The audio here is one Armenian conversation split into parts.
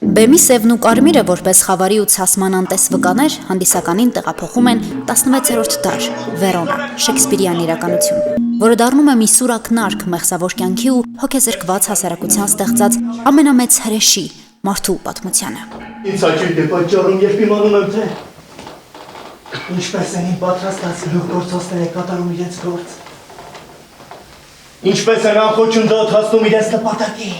Բեմի սևն ու կարմիրը որպես խավարի ու ցասման անտես վկաներ հանդիսականին տեղափոխում են 16-րդ դար, Վերոնա, Շեքսպիրյան իրականություն, որը դառնում է մի սուրաքնարք մեղսավոր կյանքի ու հոգեզրկված հասարակության ստեղծած ամենամեծ հրեշի, մարդու պատմությանը։ Ինձ հաճույք է պատճառում, երբ իմանում եմ, թե ինչպես են իմ պատրաստած գործոցները կատարում իրենց գործ, ինչպես են անխոչուն դոտ հասնում իրենց նպատակին։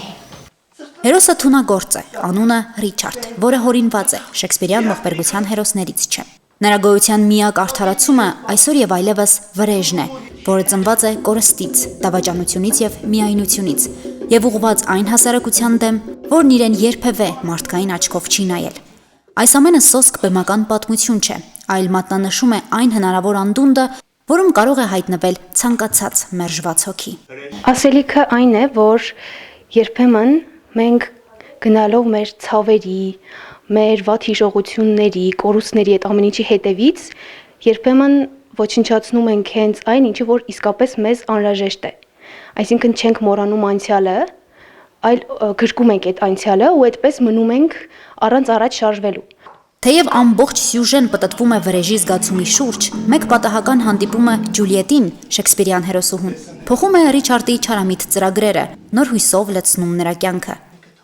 Հերոսը թունագործ է, անունը Ռիչարդ, որը հորինված է, Շեքսպիրյան ողբերգության հերոսներից չէ։ Նրա գոյության միակ արդարացումը այսօր եւ այլևս վրեժն է, որը ծնված է կորստից, դավաճանությունից եւ միայնությունից եւ ուղղված այն հասարակության դեմ, որն իրեն երբևէ մարդկային աչքով չի նայել։ Այս ամենը սոսկ բեմական պատմություն չէ, այլ մատնանշում է այն հնարավոր անդունդը, որում կարող է հայտնվել ցանկացած մերժված հոգի։ Ասելիքը այն է, որ երբեմն մենք գնալով մեր ցավերի, մեր վատ հիշողությունների, կորուստների այդ ամեն ինչի հետևից երբեմն ոչնչացնում ենք հենց այն, ինչը որ իսկապես մեզ անհրաժեշտ է։ Այսինքն չենք մոռանում անցյալը, այլ գրկում ենք այդ անցյալը ու այդպես մնում ենք առանց առաջ շարժվելու։ Թեև ամբողջ սյուժեն պտտվում է վրեժի զգացումի շուրջ, մեկ պատահական հանդիպում է Ջուլիետին, Շեքսպիրյան հերոսուհուն, փոխում է Ռիչարդի չարամիտ ծրագրերը, նոր հույսով լցնում նրա կյանքը։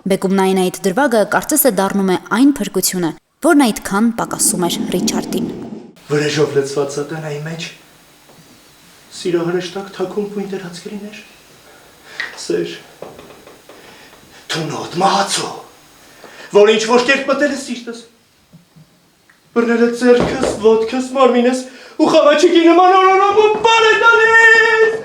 Բեկումնային այդ դրվագը կարծես է դառնում է այն փրկությունը, որն այդքան պակասում էր Ռիչարդին։ Վրեժով լցված սատանայի մեջ սիրո հրեշտակ թաքուն բույն դրած կլիներ։ Սեր, թունոտ, մահացու, որ ինչ որ կերպ մտել է սիրտս, բռնել է ձեռքս, ոտքս, մարմինս ու խավաչիկի նման օրորով ու բան է տալիս։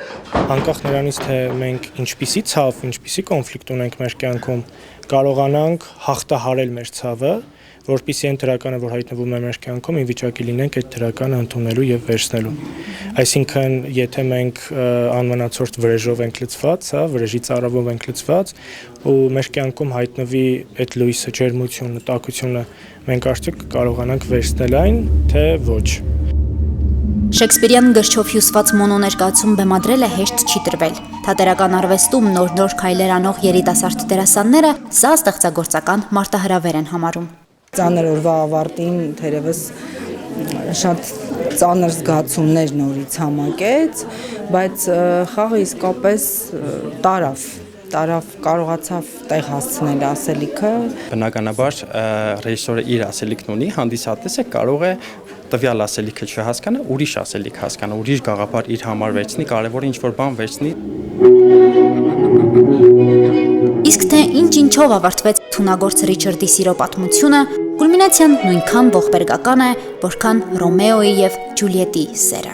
Անկախ նրանից, թե մենք ինչպիսի ցավ, ինչպիսի կոնֆլիկտ ունենք մեր կյանքում, կարողանանք հաղթահարել մեր ցավը, որպեսզի այն դրականը, որ հայտնվում է մեր կյանքում, ի վիճակի լինենք այդ դրականը ընդունելու եւ վերցնելու։ Այսինքն, եթե մենք անվնացորդ վրեժով ենք լցված, վրեժի ծարավով ենք լցված, ու մեր կյանքում հայտնվի այդ լույսը, ջերմությունը, տաքությունը, մենք արդյոք կարողանանք վերցնել այն, թե ոչ։ Շեքսպիրյան գրչով հյուսված մոնոներկայացում բեմադրելը հեշտ չի տրվել։ Թատերական արվեստում նոր քայլեր անող երիտասարդ դերասանները սա ստեղծագործական մարտահրավեր են համարում։ Ծանր օրվա ավարտին թերևս շատ ծանր զգացումներ նորից համակեց, բայց խաղը իսկապես տարավ, կարողացավ տեղ հասցնել ասելիքը։ Բնականաբար ռեժիսորը իր ասելիքն ունի, հանդիսատեսը կարող է տվյալ ասելիքը չհասկանա, ուրիշ ասելիք հասկանա, ուրիշ գաղափար իր համար վերցնի, կարևորը ինչ-որ բան վերցնի։ Իսկ թե ինչ-ինչով ավարտվեց թունագործ Ռիչարդի սիրո պատմությունը, կուլմինացիան նույնքան ողբերգական է, որքան Ռոմեոյի եւ Ջուլիետի սերը։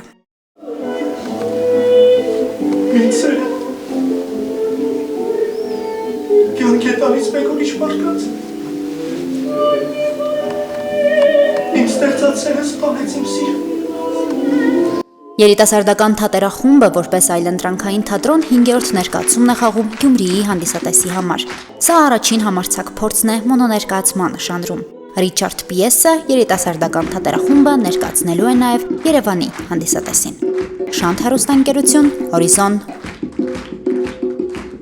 Ինձ սերը, կյանք է տալիս մեկ ուրիշ մարդկանց, իմ ստեղծած սերը սպանեց իմ սիրը։ Երիտասարդական թատերախումբը որպես այլընտրանքային թատրոն 5-րդ ներկայացումն է խաղում Գյումրիի հանդիսատեսի համար։ Սա առաջին համարձակ փորձն է մոնոներկայացման ժանրում։ Ռիչարդ պիեսը երիտասարդական թատերախումբը ներկայացնելու է նաև Երևանի հանդիսատեսին։ Շանթ հեռուստաընկերություն, Հորիզոն,